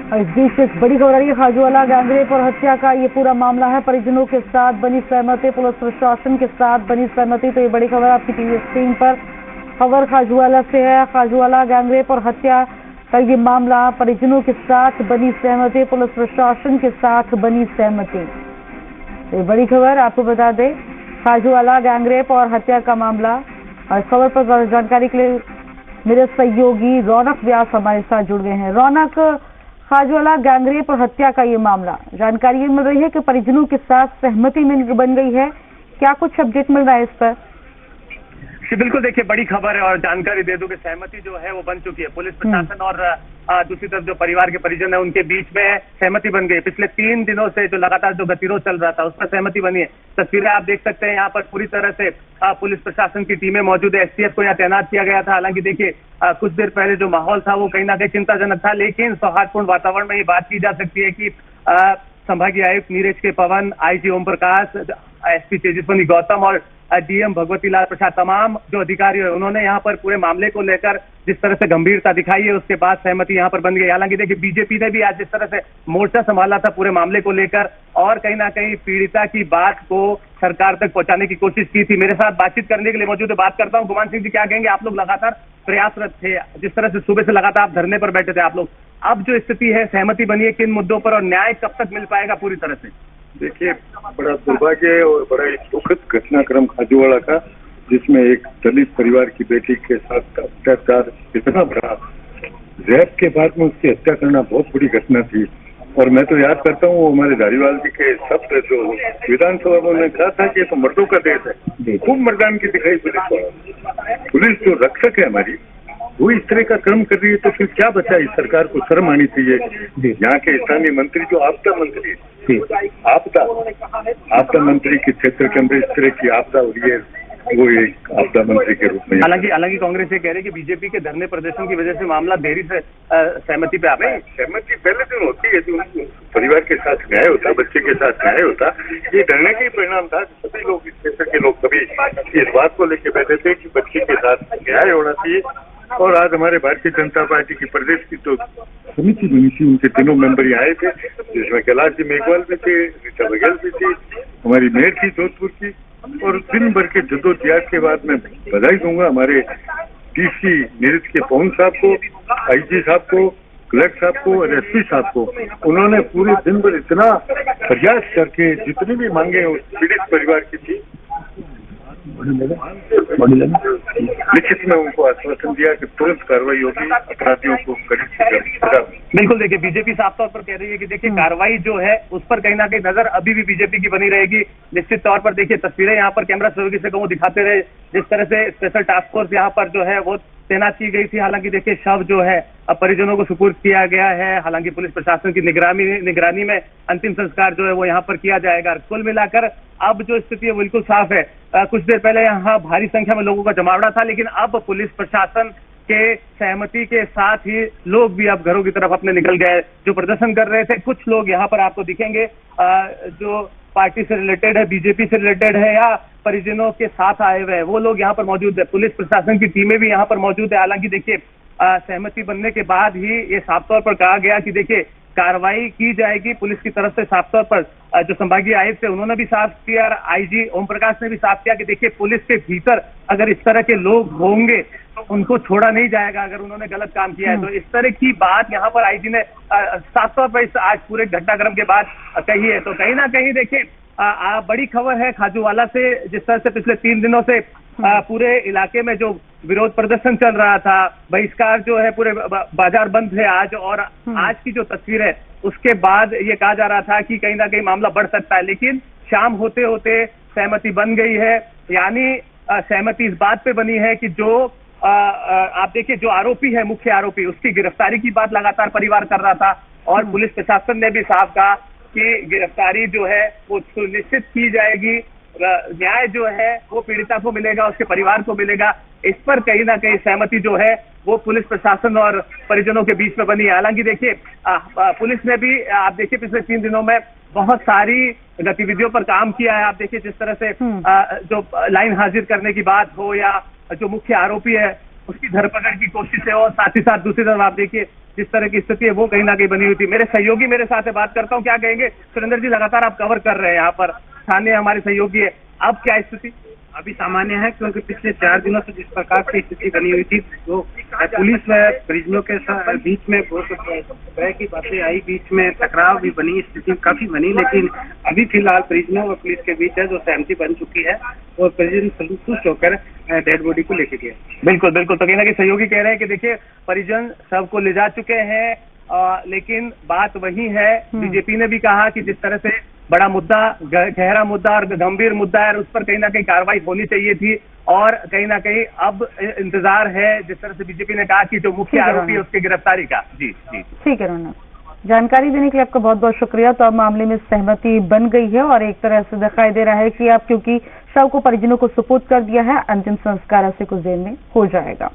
और इस बीच एक बड़ी खबर आ रही है खाजूवाला गैंगरेप और हत्या का ये पूरा मामला है। परिजनों के साथ बनी सहमति, पुलिस प्रशासन के साथ बनी सहमति। तो ये बड़ी खबर आपकी टीवी स्क्रीन पर खबर खाजूवाला से है। खाजूवाला गैंगरेप और हत्या का ये मामला, परिजनों के साथ बनी सहमति, पुलिस प्रशासन के साथ बनी सहमति। तो ये बड़ी खबर आपको बता दें, खाजूवाला गैंगरेप और हत्या का मामला। और इस खबर पर जानकारी के लिए मेरे सहयोगी रौनक व्यास हमारे साथ जुड़ गए हैं। रौनक, खाजूवाला गैंगरेप और हत्या का ये मामला, जानकारी मिल रही है कि परिजनों के साथ सहमति बन गई है, क्या कुछ अपडेट मिल रहा है इस पर? जी बिल्कुल, देखिए बड़ी खबर है और जानकारी दे दूं कि सहमति जो है वो बन चुकी है। पुलिस प्रशासन और दूसरी तरफ जो परिवार के परिजन है उनके बीच में सहमति बन गई। पिछले 3 दिनों से जो लगातार जो गतिरोध चल रहा था उस पर सहमति बनी है। तस्वीरें आप देख सकते हैं, यहाँ पर पूरी तरह से पुलिस प्रशासन की टीमें मौजूद है। एसटीएफ को यहाँ तैनात किया गया था। हालांकि देखिए कुछ देर पहले जो माहौल था वो कहीं ना कहीं चिंताजनक था, लेकिन सौहार्दपूर्ण वातावरण में ये बात की जा सकती है कि संभागीय आयुक्त नीरज के पवन, आईजी ओम प्रकाश, एसपी तेजस्विनी गौतम और डीएम भगवती लाल प्रसाद, तमाम जो अधिकारी है उन्होंने यहाँ पर पूरे मामले को लेकर जिस तरह से गंभीरता दिखाई है उसके बाद सहमति यहाँ पर बन गई। हालांकि देखिए बीजेपी ने भी आज जिस तरह से मोर्चा संभाला था पूरे मामले को लेकर और कहीं ना कहीं पीड़िता की बात को सरकार तक पहुंचाने की कोशिश की थी। मेरे साथ बातचीत करने के लिए मौजूद है, बात करता हूँ। गुमान सिंह जी, क्या कहेंगे? आप लोग लगातार प्रयासरत थे, जिस तरह से सुबह से लगातार आप धरने पर बैठे थे आप लोग, अब जो स्थिति है सहमति बनी है किन मुद्दों पर और न्याय कब तक मिल पाएगा पूरी तरह से? देखिए, बड़ा दुर्भाग्य और बड़ा एक दुखद घटनाक्रम खाजूवाला का, जिसमें एक दलित परिवार की बेटी के साथ अत्याचार इतना बड़ा, रेप के बाद में उसकी हत्या करना बहुत बड़ी घटना थी। और मैं तो याद करता हूँ हमारे धारीवाल जी के शब्द जो विधानसभा में उन्होंने कहा था कि ये तो मर्दों का देश है, खूब मर्दान की दिखाई पुलिस जो रक्षक है हमारी, वो इस तरह का कर्म कर रही है तो फिर क्या बचा? इस सरकार को शर्म आनी चाहिए। यहाँ के स्थानीय मंत्री जो आपदा मंत्री, आपदा मंत्री के क्षेत्र के अंदर इस तरह की आपदा हो रही है, वो एक आपदा मंत्री के रूप में। हालांकि कांग्रेस ये कह रही है कि बीजेपी के धरने प्रदर्शन की वजह से मामला देरी से सहमति पे आ गई। सहमति पहले दिन होती है, जो परिवार के साथ न्याय होता, बच्चे के साथ न्याय होता, ये धरने का ही परिणाम था। सभी लोग इस क्षेत्र के लोग कभी इस बात को लेकर बैठे थे कि बच्चे के साथ न्याय होना चाहिए। और आज हमारे भारतीय जनता पार्टी की प्रदेश की जो समिति बनी थी, उनके 3 मेंबर आए थे, जिसमें कैलाश जी मेघवाल भी थे, रीता बघेल भी थी, हमारी मेयर थी जोधपुर की। और दिन भर के जद्दोजहद के बाद मैं बधाई दूंगा हमारे डीसी नीरज के पवन साहब को, आईजी साहब को, कलेक्टर साहब को और एसपी साहब को। उन्होंने पूरे दिन भर इतना प्रयास करके जितनी भी मांगे उस पीड़ित परिवार की थी, लिखित में उनको आश्वासन दिया कि तुरंत कार्रवाई होगी, अपराधियों को कड़ी सजा। बिल्कुल, देखिए बीजेपी साफ तौर पर कह रही है कि देखिए कार्रवाई जो है उस पर कहीं ना कहीं नजर अभी भी बीजेपी की बनी रहेगी। निश्चित तौर पर देखिए तस्वीरें यहाँ पर कैमरा सहयोगी से कहूँ दिखाते रहे, जिस तरह से स्पेशल टास्क फोर्स यहाँ पर जो है वो तैनात की गई थी। हालांकि देखिए शव जो है अब परिजनों को सुपुर्द किया गया है। हालांकि पुलिस प्रशासन की निगरानी में अंतिम संस्कार जो है वो यहाँ पर किया जाएगा। कुल मिलाकर अब जो स्थिति है बिल्कुल साफ है। कुछ देर पहले यहाँ भारी संख्या में लोगों का जमावड़ा था, लेकिन अब पुलिस प्रशासन के सहमति के साथ ही लोग भी अब घरों की तरफ अपने निकल गए। जो प्रदर्शन कर रहे थे कुछ लोग यहाँ पर आपको दिखेंगे, जो पार्टी से रिलेटेड है, बीजेपी से रिलेटेड है या परिजनों के साथ आए हुए हैं, वो लोग यहाँ पर मौजूद है। पुलिस प्रशासन की टीमें भी यहाँ पर मौजूद है। हालांकि देखिए सहमति बनने के बाद ही ये साफ तौर पर कहा गया कि देखिए कार्रवाई की जाएगी पुलिस की तरफ से। साफ तौर पर जो संभागीय आयुक्त है उन्होंने भी साफ किया, आईजी ओम प्रकाश ने भी साफ किया कि देखिए पुलिस के भीतर अगर इस तरह के लोग होंगे तो उनको छोड़ा नहीं जाएगा अगर उन्होंने गलत काम किया है। तो इस तरह की बात यहाँ पर आईजी ने साफ तौर पर इस आज पूरे घटनाक्रम के बाद कही है। तो कहीं ना कहीं देखिए बड़ी खबर है खाजूवाला से, जिस तरह से पिछले 3 दिनों से पूरे इलाके में जो विरोध प्रदर्शन चल रहा था, बहिष्कार जो है, पूरे बाजार बंद थे आज, और आज की जो तस्वीर है उसके बाद ये कहा जा रहा था कि कहीं ना कहीं मामला बढ़ सकता है, लेकिन शाम होते होते सहमति बन गई है। यानी सहमति इस बात पे बनी है कि जो आप देखिए जो आरोपी है, मुख्य आरोपी, उसकी गिरफ्तारी की बात लगातार परिवार कर रहा था और पुलिस प्रशासन ने भी साफ कहा कि गिरफ्तारी जो है वो सुनिश्चित की जाएगी, न्याय जो है वो पीड़िता को मिलेगा, उसके परिवार को मिलेगा। इस पर कहीं ना कहीं सहमति जो है वो पुलिस प्रशासन और परिजनों के बीच में बनी है। हालांकि देखिए पुलिस ने भी आप देखिए पिछले 3 दिनों में बहुत सारी गतिविधियों पर काम किया है। आप देखिए जिस तरह से जो लाइन हाजिर करने की बात हो या जो मुख्य आरोपी है उसकी धरपकड़ की कोशिश है, और साथ ही साथ दूसरी तरफ आप देखिए जिस तरह की स्थिति है वो कहीं ना कहीं बनी हुई थी। मेरे सहयोगी मेरे साथ है, बात करता हूँ, क्या कहेंगे सुरेंद्र जी? लगातार आप कवर कर रहे हैं यहाँ पर, स्थानीय हमारे सहयोगी है, अब क्या स्थिति? अभी सामान्य है, क्योंकि पिछले 4 दिनों से जिस प्रकार की स्थिति बनी हुई थी, तो पुलिस व परिजनों के बीच में बहुत तरह की बातें आई, बीच में टकराव भी बनी, स्थिति काफी बनी, लेकिन अभी फिलहाल परिजनों व पुलिस के बीच है जो सहमति बन चुकी है और परिजन संतुष्ट होकर डेड बॉडी को लेके गए। बिल्कुल बिल्कुल, तो कहीं ना कहीं सहयोगी कह रहे हैं कि देखिए परिजन शव को ले जा चुके हैं, लेकिन बात वही है, बीजेपी ने भी कहा कि जिस तरह से बड़ा मुद्दा, गहरा मुद्दा और गंभीर मुद्दा है, उस पर कहीं ना कहीं कार्रवाई होनी चाहिए थी, और कहीं ना कहीं अब इंतजार है, जिस तरह से बीजेपी ने कहा कि जो मुख्य आरोपी है उसकी गिरफ्तारी का। जी जी, ठीक है रौनक, जानकारी देने के लिए आपका बहुत बहुत शुक्रिया। तो अब मामले में सहमति बन गई है और एक तरह से दिखाई दे रहा है कि अब क्योंकि शव को परिजनों को सुपुर्द कर दिया है, अंतिम संस्कार ऐसे कुछ देर में हो जाएगा।